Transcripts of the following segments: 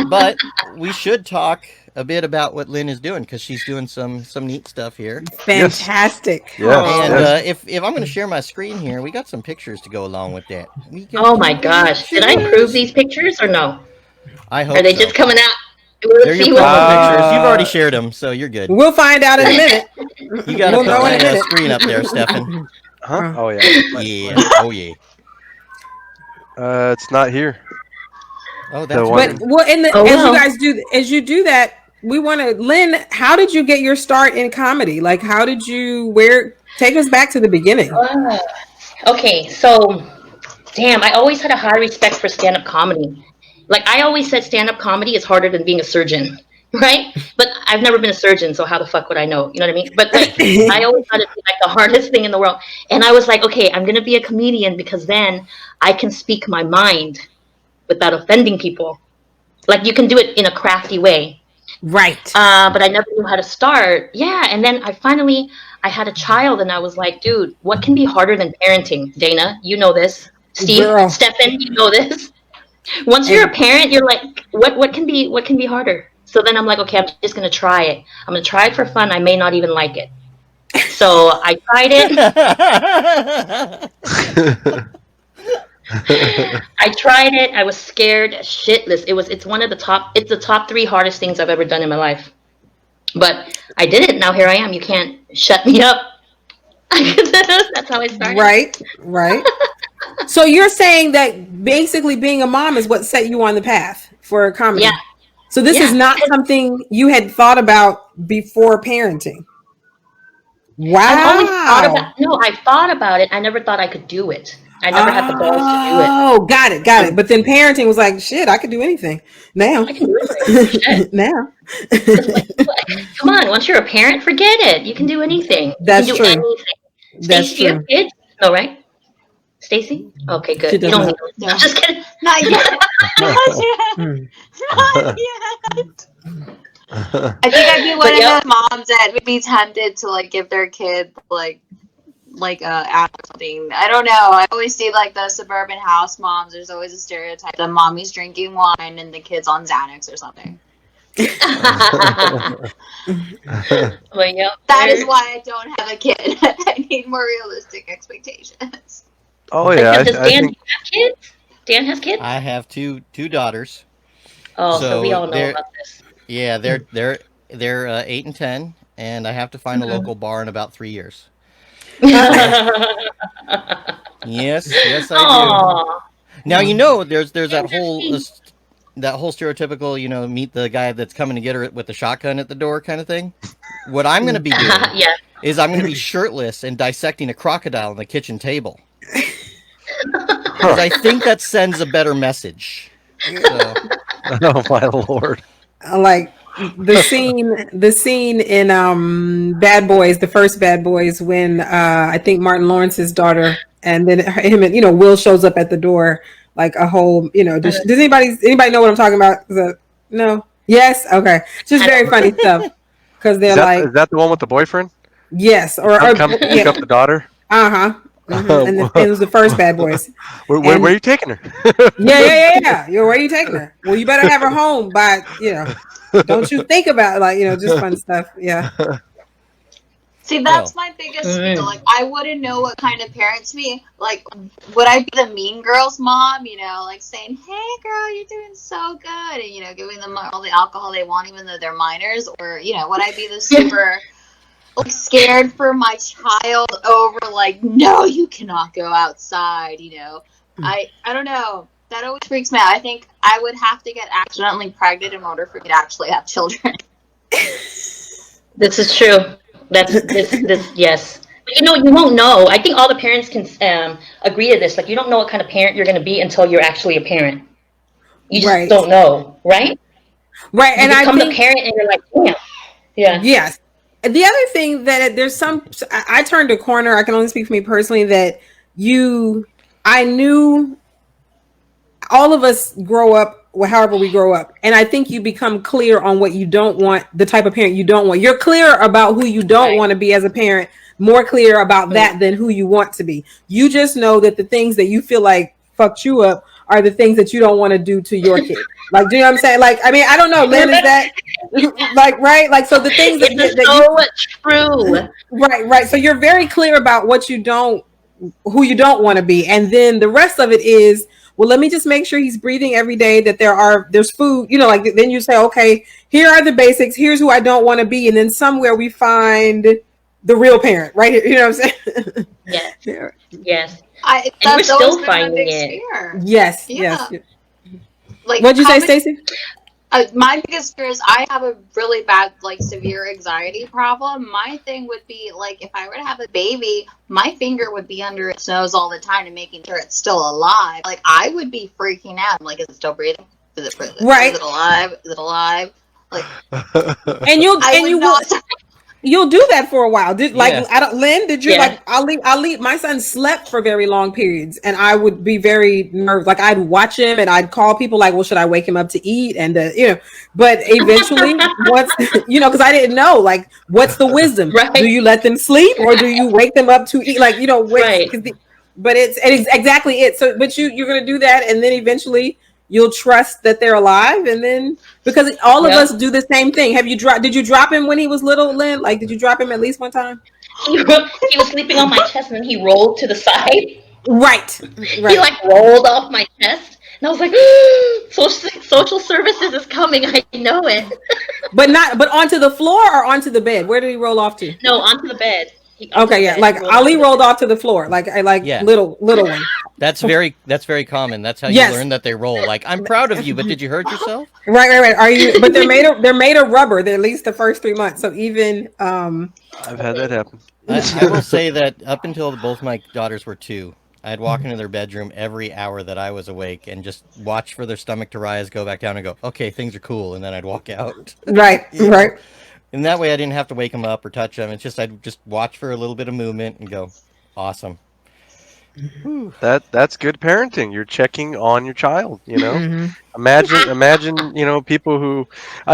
But we should talk a bit about what Lynn is doing because she's doing some neat stuff here. Fantastic. Yes. And if I'm going to share my screen here, we got some pictures to go along with that. Oh my gosh! Did I approve these pictures or no? I hope. Are they so. just coming out? They're your promo pictures. You've already shared them, so you're good. We'll find out in a minute. You got to put my screen up there, Stefan. Huh? Oh yeah. Yeah. Oh yeah. It's not here. Oh, that's but as you do that, we want to, Lynn, how did you get your start in comedy? Like, how did you, take us back to the beginning. Okay, so, damn, I always had a high respect for stand-up comedy. Like, I always said stand-up comedy is harder than being a surgeon, right? But I've never been a surgeon, so how the fuck would I know? You know what I mean? But, like, I always thought it'd be, like, the hardest thing in the world. And I was like, okay, I'm going to be a comedian because then I can speak my mind without offending people. Like, you can do it in a crafty way. Right. But I never knew how to start. Yeah, and then I had a child, and I was like, dude, what can be harder than parenting? Dana, you know this. Steve, Stefan, you know this. Once you're a parent, you're like, what can be harder? So then I'm like, okay, I'm just gonna try it. I'm gonna try it for fun. I may not even like it. So I tried it. I tried it. I was scared shitless. It's the top 3 hardest things I've ever done in my life. But I did it. Now here I am. You can't shut me up. That's how I started. Right. So you're saying that basically being a mom is what set you on the path for comedy. Yeah. So this is not something you had thought about before parenting. Wow. I thought about it. I never thought I could do it. I never had the balls to do it. Oh, got it. But then parenting was like, shit, I could do anything. Now. I can do anything. Now. Come on, once you're a parent, forget it. You can do anything. That's you true. can do anything. That's Stacey, do you have kids? No, right? Stacey? Okay, good. You don't need to. I'm just kidding. Not yet. Not yet. I think I'd be one of those moms that would be tempted to like give their kid like a app or something. I don't know. I always see like the suburban house moms. There's always a stereotype that mommy's drinking wine and the kid's on Xanax or something. That is why I don't have a kid. I need more realistic expectations. Oh yeah. Does Dan have kids? Dan has kids? I have two daughters. Oh, so we all know about this. Yeah, they're 8 and 10, and I have to find a local bar in about 3 years. Yes, I do. Now there's that whole stereotypical meet the guy that's coming to get her with the shotgun at the door kind of thing. What I'm going to be doing is I'm going to be shirtless and dissecting a crocodile on the kitchen table. Because I think that sends a better message. So. Oh my Lord! Like the scene in Bad Boys, the first Bad Boys, when I think Martin Lawrence's daughter, and then him and Will shows up at the door, like a whole does anybody know what I'm talking about? No? Yes? Okay. Just very funny stuff. Because they're is that the one with the boyfriend? Yes. Or pick up the daughter? Uh-huh. Mm-hmm. And it was the first Bad Boys. Where are you taking her? Yeah. Where are you taking her? Well, you better have her home by, don't you think about just fun stuff. Yeah. See, that's my biggest deal. Like, I wouldn't know what kind of parent to be. Like, would I be the mean girl's mom, like saying, hey, girl, you're doing so good, and, giving them all the alcohol they want, even though they're minors? Or, would I be the super... like scared for my child over like, no, you cannot go outside, I don't know. That always freaks me out. I think I would have to get accidentally pregnant in order for me to actually have children. This is true. This yes. But you won't know. I think all the parents can agree to this. Like, you don't know what kind of parent you're going to be until you're actually a parent. You just don't know, right? Right. You become the parent and you're like, damn. Yeah. Yes. The other thing that I turned a corner. I can only speak for me personally that I knew all of us grow up, however we grow up. And I think you become clear on what you don't want, the type of parent you don't want. You're clear about who you don't want to be as a parent, more clear about that than who you want to be. You just know that the things that you feel like fucked you up are the things that you don't want to do to your kid. Like, do you know what I'm saying? Like, I mean, I don't know, Lynn, is that like right? Like, so the things that, It's that so true. right. So you're very clear about what you don't, who you don't want to be, and then the rest of it is, well, let me just make sure he's breathing every day, that there's food, you know, like then you say, okay, here are the basics, here's who I don't want to be, and then somewhere we find the real parent right here, you know what I'm saying? Yes. And we're That's still always been my finding big it. fear. Yes. Like, What'd you say, Stacey? My biggest fear is I have a really bad, like, severe anxiety problem. My thing would be, like, if I were to have a baby, my finger would be under its nose all the time and making sure it's still alive. Like, I would be freaking out. I'm like, is it still breathing? Is it breathing? Right. Is it alive? Is it alive? Like, And you'll do that for a while. Lynn, did you like, I'll leave. My son slept for very long periods and I would be very nervous. Like, I'd watch him and I'd call people like, well, should I wake him up to eat? And, you know, but eventually once, you know, cause I didn't know, like, what's the wisdom? Right. Do you let them sleep or do you wake them up to eat? Like, you know, but it's exactly it. So, but you're going to do that. And then eventually you'll trust that they're alive, and then because all of us do the same thing. Did you drop him when he was little, Lynn? Like, did you drop him at least one time? He was sleeping on my chest, and then he rolled to the side. Right. He like rolled off my chest, and I was like, social services is coming. I know it. but onto the floor or onto the bed? Where did he roll off to? No, onto the bed. Like Ali rolled off to the floor. Like little one. That's very common. That's how you learn that they roll. Like, I'm proud of you, but did you hurt yourself? Right. Are you? But they're made of rubber. They're at least the first 3 months. So even I've had that happen. I will say that up until both my daughters were 2, I'd walk into their bedroom every hour that I was awake and just watch for their stomach to rise, go back down, and go, okay, things are cool, and then I'd walk out. Right. And that way I didn't have to wake them up or touch them. It's just I'd just watch for a little bit of movement and go, awesome. That's good parenting. You're checking on your child, you know. Mm-hmm. Imagine, you know, people who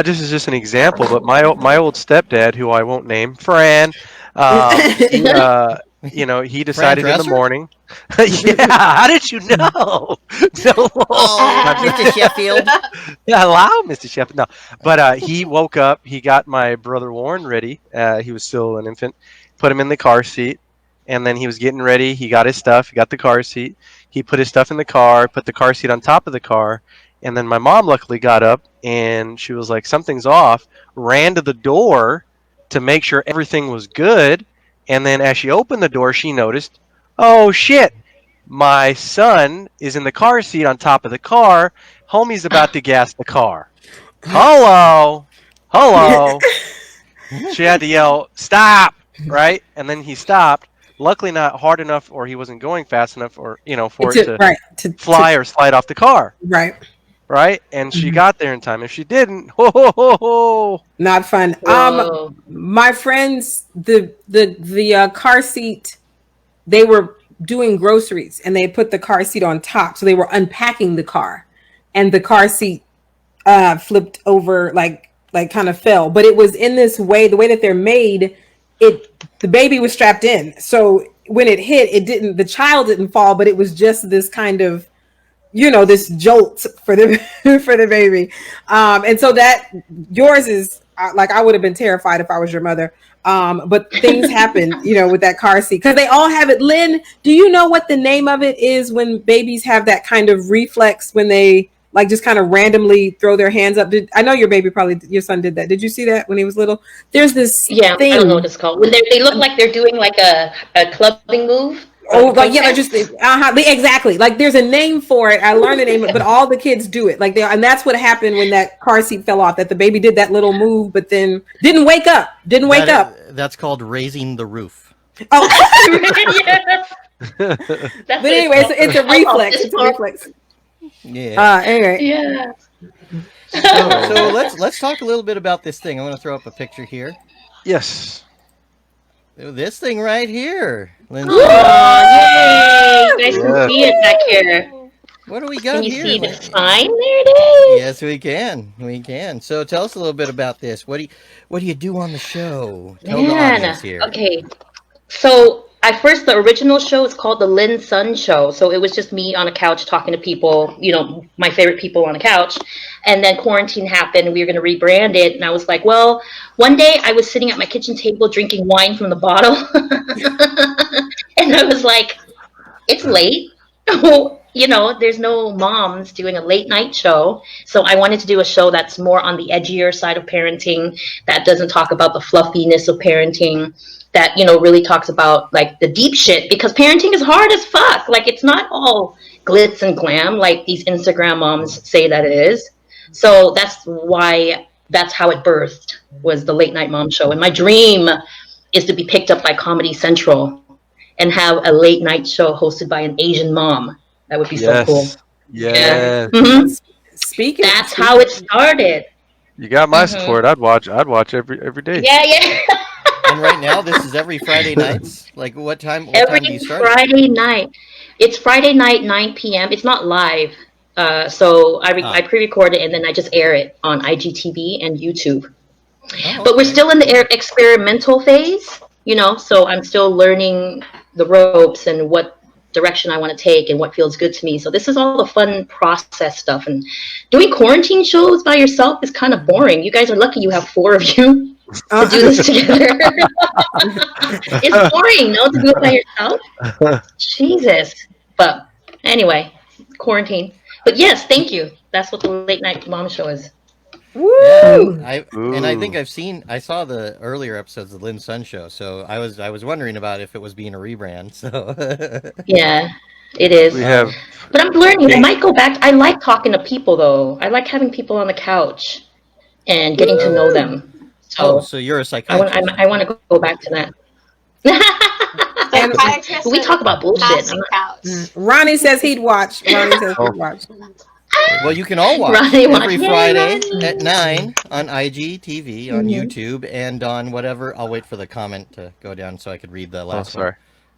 this is just an example, but my old stepdad, who I won't name, Fran, you know, he decided in the morning. Yeah, how did you know? No. Mr. Sheffield. Yeah, hello, Mr. Sheffield. No, but he woke up. He got my brother Warren ready. He was still an infant. Put him in the car seat, and then he was getting ready. He got his stuff. He got the car seat. He put his stuff in the car. Put the car seat on top of the car. And then my mom luckily got up, and she was like, "Something's off." Ran to the door to make sure everything was good. And then as she opened the door, she noticed, oh shit, my son is in the car seat on top of the car. Homie's about to gas the car. Hello. She had to yell, stop, right? And then he stopped. Luckily not hard enough, or he wasn't going fast enough, or, you know, for it to fly or slide off the car. Right? And she got there in time. If she didn't, not fun. My friends, the car seat, they were doing groceries and they put the car seat on top. So they were unpacking the car and the car seat flipped over, like kind of fell. But it was in this way, the way that they're made, the baby was strapped in. So when it hit, the child didn't fall, but it was just this kind of, you know, this jolt for the baby. And so that yours is like, I would have been terrified if I was your mother. But things happen, you know, with that car seat, because they all have it. Lynn, do you know what the name of it is when babies have that kind of reflex when they like just kind of randomly throw their hands up? I know your son did that. Did you see that when he was little? There's this thing. I don't know what it's called. When they look like they're doing like a clubbing move. Oh, like yeah, just exactly. Like there's a name for it. I learned the name, but all the kids do it. Like and that's what happened when that car seat fell off. That the baby did that little move, but then didn't wake up. That's called raising the roof. Oh, yes. But anyway, it's a reflex. It's a reflex. Yeah. Anyway. Yeah. So let's talk a little bit about this thing. I'm going to throw up a picture here. Yes. This thing right here. Yay! Nice to see it back here. What do we got here? Can you see the sign? There it is. Yes, we can. We can. So tell us a little bit about this. What do you do on the show? Tell the audience here. Okay. So the original show is called the Lin Sun Show. So it was just me on a couch talking to people, my favorite people on a couch. And then quarantine happened and we were going to rebrand it. And I was like, well, one day I was sitting at my kitchen table drinking wine from the bottle. And I was like, it's late. There's no moms doing a late night show. So I wanted to do a show that's more on the edgier side of parenting, that doesn't talk about the fluffiness of parenting, that, really talks about like the deep shit, because parenting is hard as fuck. Like, it's not all glitz and glam like these Instagram moms say that it is. So that's how it birthed, was the late night mom show. And my dream is to be picked up by Comedy Central and have a late night show hosted by an Asian mom. That would be so cool. Yeah. Speaking. That's how it started. You got my support. I'd watch every day. Yeah. And right now, this is every Friday nights. Like, what time do you start? Friday night. It's Friday night, 9 p.m. It's not live. So I pre-record it and then I just air it on IGTV and YouTube. But we're still in the experimental phase, so I'm still learning the ropes and what direction I want to take and what feels good to me. So this is all the fun process stuff. And doing quarantine shows by yourself is kind of boring. You guys are lucky you have 4 of you to do this together. It's boring, no, to do it by yourself. Jesus. But anyway, quarantine. But yes, thank you. That's what the late night mom show is. Woo! Yeah, I think I saw the earlier episodes of the Lin Sun Show, so I was wondering about if it was being a rebrand. So yeah, it is. But I'm learning. I might go back. I like talking to people though. I like having people on the couch and getting to know them. So you're a psychiatrist. I want to go back to that. And we talk about bullshit. Ronnie says he'd watch. Well, you can all watch every Friday at 9 on IGTV, on YouTube, and on whatever. I'll wait for the comment to go down so I could read the last one.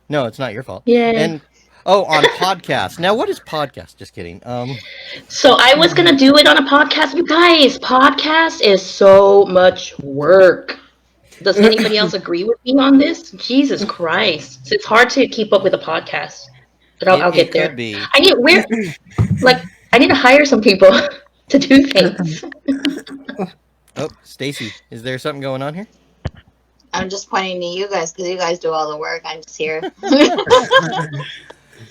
No, it's not your fault. Yeah. And on podcast. Now, what is podcast? Just kidding. So I was going to do it on a podcast. You guys, podcast is so much work. Does anybody else agree with me on this? Jesus Christ. So it's hard to keep up with a podcast. But I'll get there. Could be. I need to hire some people to do things. Oh, Stacy, is there something going on here? I'm just pointing to you guys because you guys do all the work. I'm just here.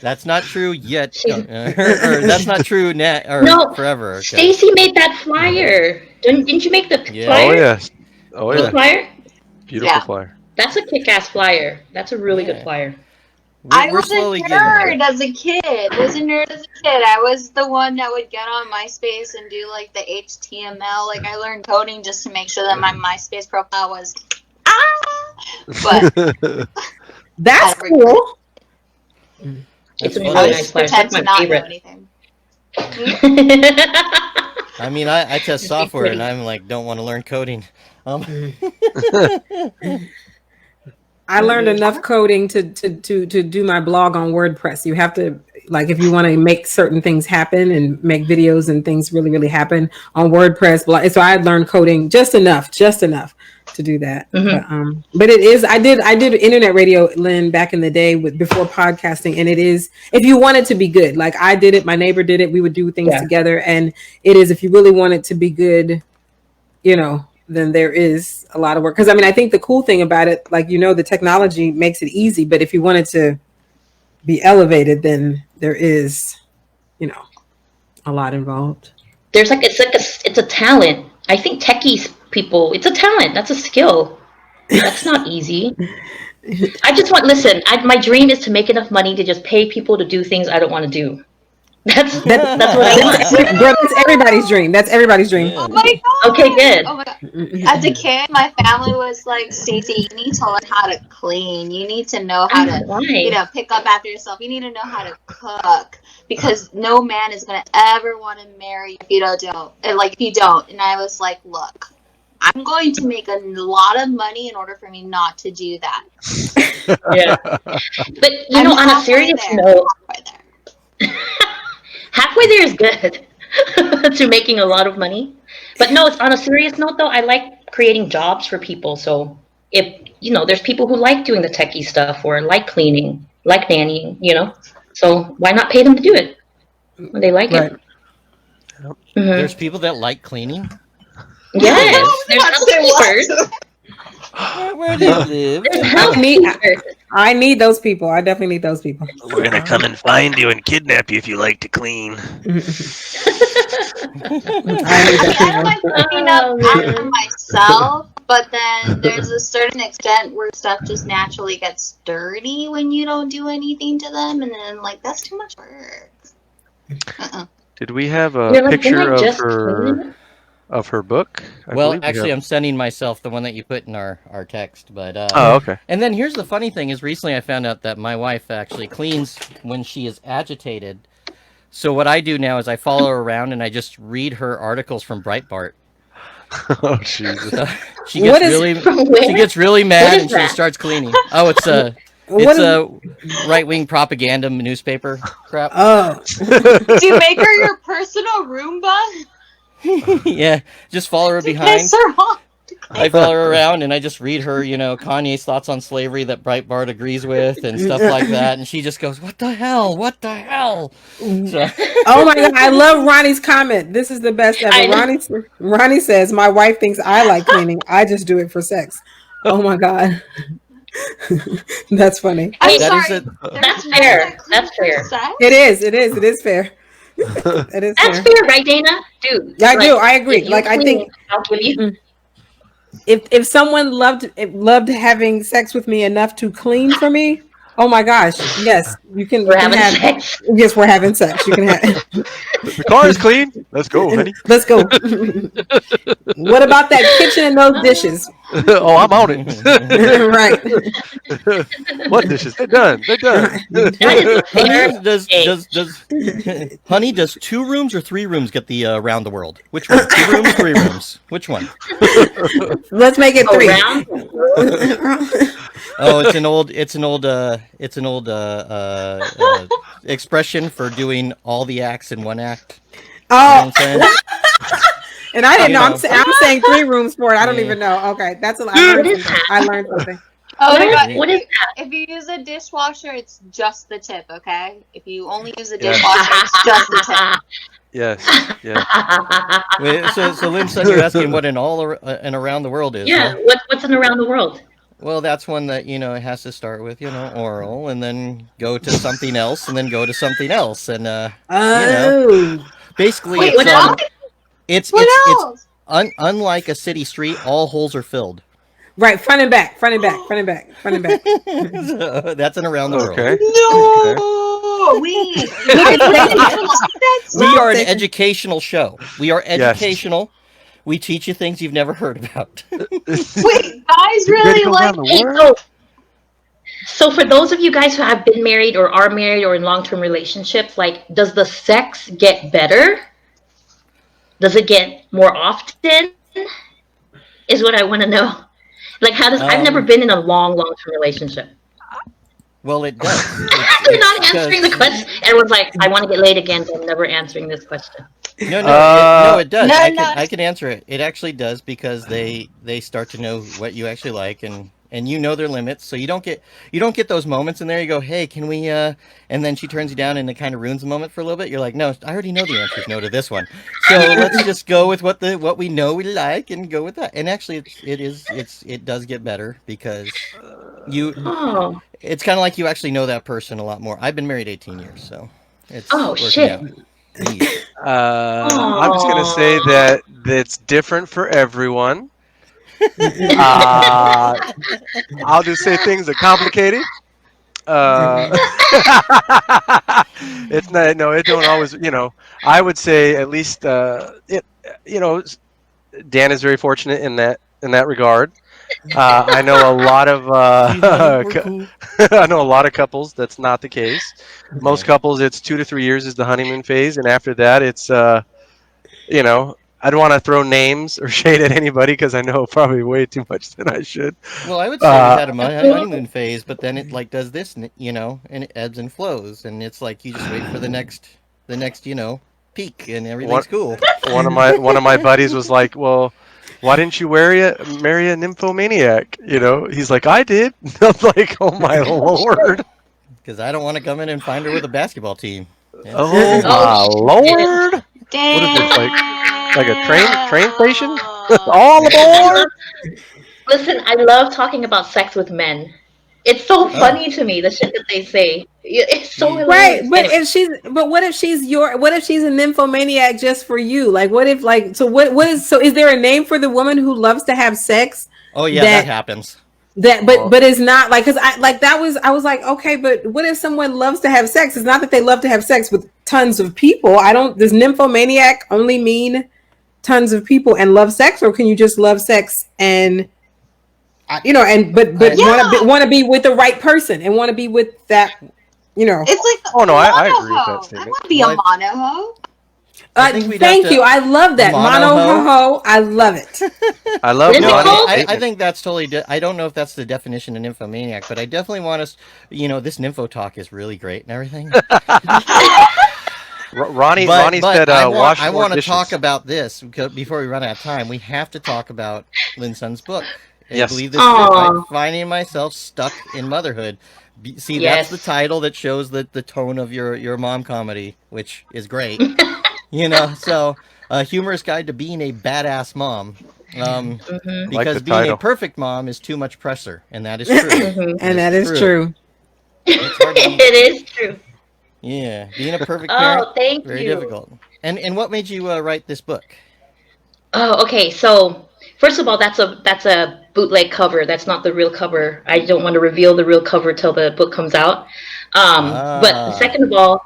That's not true yet. or that's not true forever. Okay. Stacy made that flyer. Didn't you make the flyer? Oh, yeah. The flyer? Beautiful flyer. That's a kick-ass flyer. That's a really good flyer. I was a nerd as a kid. I was the one that would get on MySpace and do like the HTML. Like I learned coding just to make sure that my MySpace profile was But that's cool. It's a really nice flyer. That's my favorite. I mean, I test software and I'm like, don't want to learn coding. I learned enough coding to do my blog on WordPress. You have to, like, if you want to make certain things happen and make videos and things really, really happen on WordPress. So I learned coding just enough to do that. But it is, I did internet radio, Lynn, back in the day before podcasting. And it is, if you want it to be good, like I did it, my neighbor did it, we would do things together. And it is, if you really want it to be good, then there is a lot of work. Because I mean, I think the cool thing about it, like, the technology makes it easy, but if you want it to be elevated, then there is, a lot involved. It's a talent. I think techies people, it's a talent. That's a skill. That's not easy. My dream is to make enough money to just pay people to do things I don't want to do. That's what I want. That's everybody's dream. That's everybody's dream. Oh my god. Okay, good. Oh my god. As a kid, my family was like, Stacey, you need to learn how to clean. You need to know how to, pick up after yourself. You need to know how to cook, because no man is gonna ever want to marry if you don't. If you don't. And I was like, look, I'm going to make a lot of money in order for me not to do that. Yeah. But on a serious note. Halfway there is good to making a lot of money. But no, it's on a serious note though. I like creating jobs for people. So if there's people who like doing the techie stuff or like cleaning, like nannying, so why not pay them to do it when they like it? Mm-hmm. There's people that like cleaning. Yes, there's housekeepers. Where do you live? I need those people. I definitely need those people. We're gonna come and find you and kidnap you if you like to clean. I don't like cleaning up after myself, but then there's a certain extent where stuff just naturally gets dirty when you don't do anything to them, and then that's too much work. Did we have a picture of her book? Well, actually, I'm sending myself the one that you put in our text. But oh, okay. And then here's the funny thing: is recently I found out that my wife actually cleans when she is agitated. So what I do now is I follow her around and I just read her articles from Breitbart. Oh Jesus! So she gets really mad and she starts cleaning. Oh, it's a right-wing propaganda newspaper crap. Oh, do you make her your personal Roomba? Yeah, just follow her behind. I follow her around and I just read her, Kanye's thoughts on slavery that Breitbart agrees with and stuff like that. And she just goes, "What the hell? What the hell?" So. Oh my God, I love Ronnie's comment. This is the best ever. Ronnie says, "My wife thinks I like cleaning. I just do it for sex." Oh my God. That's funny. That's fair. That's fair. It is fair. That's fair, right, Dana? Dude. Yeah, I do. I agree. I think I'll give you. If someone loved having sex with me enough to clean for me, oh my gosh, yes, you can. We're having sex. Yes, we're having sex. You can have. The car is clean. Let's go, honey. Let's go. What about that kitchen and those dishes? Oh, I'm on it. Right. What dishes? They're done. Honey, does 2 rooms or 3 rooms get the around the world? Which one? 2 rooms, 3 rooms? Which one? Let's make it 3. Oh, it's an old expression for doing all the acts in one act. Oh. You know and I didn't know. I'm saying 3 rooms for it. I don't even know. Okay, that's a lot. I learned something. Oh my God! What is that? If you use a dishwasher, it's just the tip. Okay. If you only use a dishwasher, it's just the tip. Yes. Wait, so Lin Sun, you're asking what an around the world is? Yeah. Huh? What's an around the world? Well, that's one that it has to start with oral, and then go to something else, and then go to something else, and basically it's unlike a city street, all holes are filled. Right, front and back. So, that's an around the world. Okay. No, we are an educational show. We are educational. Yes. We teach you things you've never heard about. Wait, guys really like So for those of you guys who have been married or are married or in long-term relationships, does the sex get better? Does it get more often? Is what I want to know. I've never been in a long-term relationship. Well, it does. You're not answering the question. Everyone's like, I want to get laid again, but I'm never answering this question. No, it does. I can answer it. It actually does, because they start to know what you actually like, and you know their limits. So you don't get those moments in there. You go, hey, can we? And then she turns you down, and it kind of ruins the moment for a little bit. You're like, no, I already know the answer is no to this one. So let's just go with what we know we like and go with that. And actually, it does get better, because you. Oh. It's kind of like you actually know that person a lot more. I've been married 18 years, so it's shit. Out. I'm just gonna say that it's different for everyone. I'll just say things are complicated. It's not. No, it don't always. I would say at least. Dan is very fortunate in that regard. I know a lot of I know a lot of couples that's not the case. Most couples, it's 2 to 3 years is the honeymoon phase, and after that, it's I don't want to throw names or shade at anybody, because I know probably way too much than I should. Well, I would say we had a honeymoon phase, but then it does this, and it ebbs and flows, and it's like you just wait for the next peak, and everything's cool. One of my buddies was like, well, why didn't you marry a nymphomaniac? You know, he's like, I did. I'm like, oh my lord. Because I don't want to come in and find her with a basketball team. Yeah. Oh my lord. Damn. What is this, like a train station? All aboard! Listen, I love talking about sex with men. It's so funny to me, the shit that they say. It's so hilarious. Right, but Anyway. what if she's a nymphomaniac just for you? Like, what if, like, is there a name for the woman who loves to have sex? Oh yeah, that happens. But it's not like, because I was like, okay, but what if someone loves to have sex? It's not that they love to have sex with tons of people. Does nymphomaniac only mean tons of people and love sex, or can you just love sex and want to be with the right person and want to be with that, It's like, oh no, I agree with that statement. I want to be a monoho. Thank you. I love that mono ho. I love it. I love Is it Ronnie. called? I think that's totally. I don't know if that's the definition of nymphomaniac, but I definitely want us. This nympho talk is really great and everything. Ronnie But said, I wash want more to dishes. talk about this before we run out of time. We have to talk about Lin Sun's book. Yes. I believe this. I'm finding myself stuck in motherhood. See, Yes. that's the title that shows the tone of your mom comedy, which is great. So a humorous guide to being a badass mom. Mm-hmm. Because the being title. a perfect mom is too much pressure, and that is true. And that is true. It's hard to be, It is true. yeah, being a perfect parent, Oh, thank very you. difficult. And what made you write this book? Oh, okay. So first of all, that's a bootleg cover. That's not the real cover. I don't want to reveal the real cover till the book comes out. But second of all,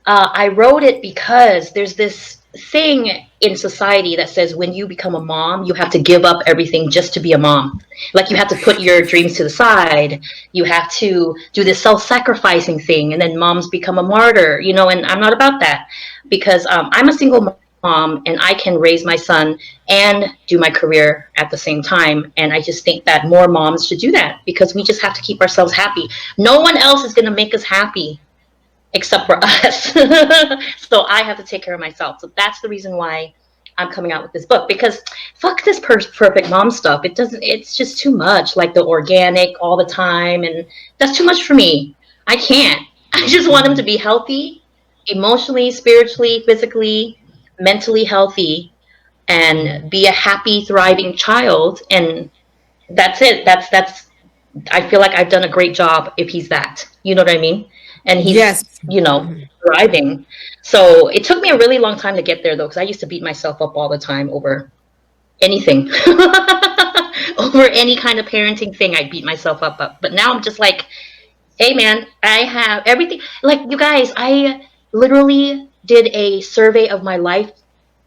I wrote it because there's this thing in society that says when you become a mom, you have to give up everything just to be a mom. Like you have to put your dreams to the side. You have to do this self-sacrificing thing, and then moms become a martyr. And I'm not about that, because I'm a single mom and I can raise my son and do my career at the same time. And I just think that more moms should do that, because we just have to keep ourselves happy. No one else is going to make us happy except for us. So I have to take care of myself. So that's the reason why I'm coming out with this book, because fuck this perfect mom stuff. It's just too much, like the organic all the time. And that's too much for me. I can't. I just want them to be healthy, emotionally, spiritually, physically, mentally healthy, and be a happy, thriving child. And that's it. That's I feel like I've done a great job if he's that. You know what I mean? And he's, thriving. So it took me a really long time to get there, though, because I used to beat myself up all the time over anything. Over any kind of parenting thing, I beat myself up. But now I'm just like, hey, man, I have everything. Like, you guys, I literally did a survey of my life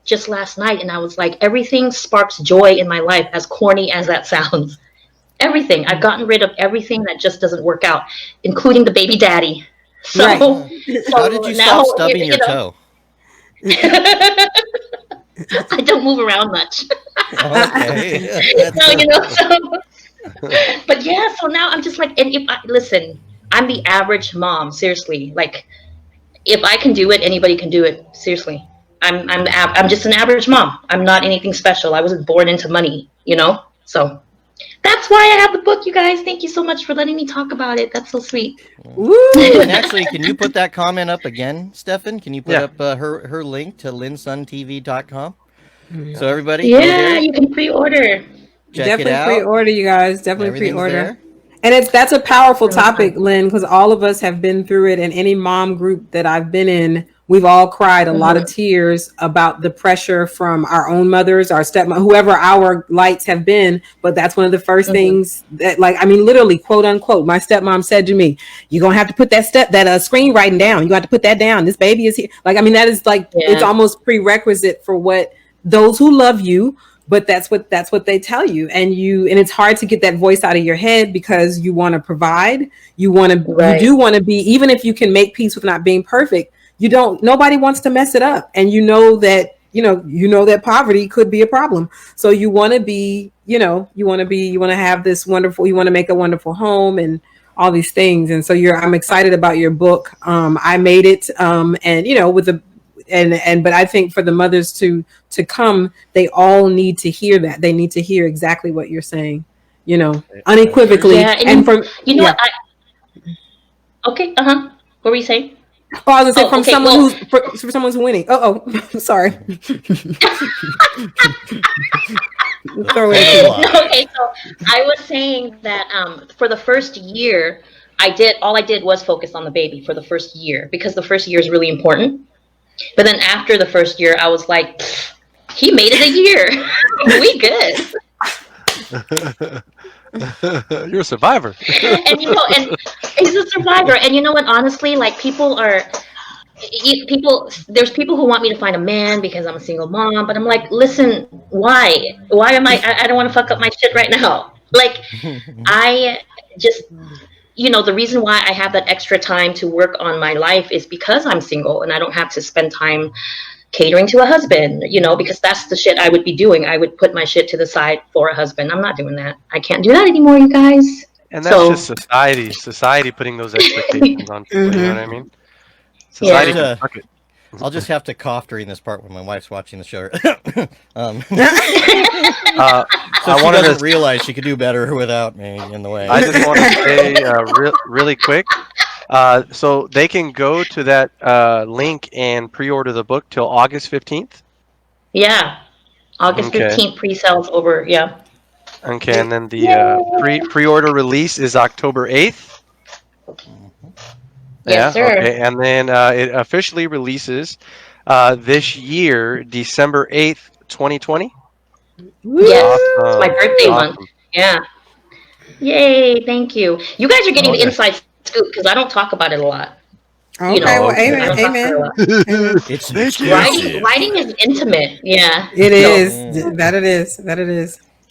just last night, and I was like, everything sparks joy in my life, as corny as that sounds. Everything. I've gotten rid of everything that just doesn't work out, including the baby daddy. So, Right. How did you stop stubbing your toe? I don't move around much. Okay. But yeah, so now I'm just like, and listen, I'm the average mom, seriously. Like, if I can do it, anybody can do it. Seriously. I'm just an average mom. I'm not anything special. I wasn't born into money, So that's why I have the book, you guys. Thank you so much for letting me talk about it. That's so sweet. And actually, can you put that comment up again, Stefan? Can you put up her link to linsuntv.com? So everybody, yeah, you can pre-order. Definitely pre-order, you guys. Definitely pre-order. There. And that's a powerful topic, Lynn, because all of us have been through it. And any mom group that I've been in, we've all cried a lot of tears about the pressure from our own mothers, our stepmom, whoever our lights have been. But that's one of the first things that, literally, quote unquote, my stepmom said to me, "You're going to have to put that screenwriting down. You got to put that down. This baby is here." That is it's almost prerequisite for what those who love you. But that's what they tell you, and it's hard to get that voice out of your head, because you want to provide, you do want to be, even if you can make peace with not being perfect, nobody wants to mess it up, and that poverty could be a problem. So you want to be, you want to have this wonderful, you want to make a wonderful home and all these things. And so I'm excited about your book. I made it, and but I think for the mothers to come, they all need to hear that. They need to hear exactly what you're saying, unequivocally. Yeah, and from what? Okay, what were you saying? Oh, I was gonna say from okay, someone for someone who's winning. Sorry. Okay, so I was saying that for the first year, all I did was focus on the baby for the first year, because the first year is really important. But then after the first year, I was like, he made it a year. We good. You're a survivor. And he's a survivor. And you know what? Honestly, like there's people who want me to find a man because I'm a single mom, but I'm like, listen, why am I don't want to fuck up my shit right now. Like, I just, the reason why I have that extra time to work on my life is because I'm single and I don't have to spend time catering to a husband, because that's the shit I would be doing. I would put my shit to the side for a husband. I'm not doing that. I can't do that anymore, you guys. And that's just society putting those expectations on people, you know what I mean? Society can fuck it. I'll just have to cough during this part when my wife's watching the show. So she doesn't realize she could do better without me in the way. I just want to say really quick, so they can go to that link and pre-order the book till August 15th? Yeah. August 15th, pre-sales over, yeah. Okay, and then the pre-order release is October 8th? Yes, sir. Okay, and then it officially releases this year, December 8th, 2020. Yes, it's my birthday month. Yeah. Yay, thank you. You guys are getting the inside scoop because I don't talk about it a lot. Okay, well, amen. It's writing is intimate. Yeah. It is. That it is.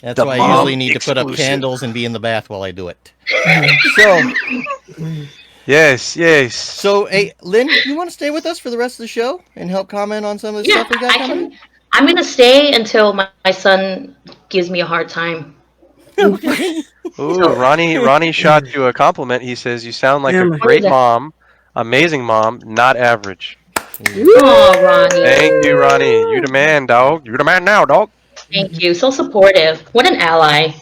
That's why I usually need to put up candles and be in the bath while I do it. So... Yes. So, hey, Lynn, you want to stay with us for the rest of the show and help comment on some of the stuff we got coming? I'm going to stay until my son gives me a hard time. Ooh, Ronnie shot you a compliment. He says, you sound like a great mom, amazing mom, not average. Oh, Ronnie. Thank you, Ronnie. You the man, dog. You're the man now, dog. Thank you. So supportive. What an ally.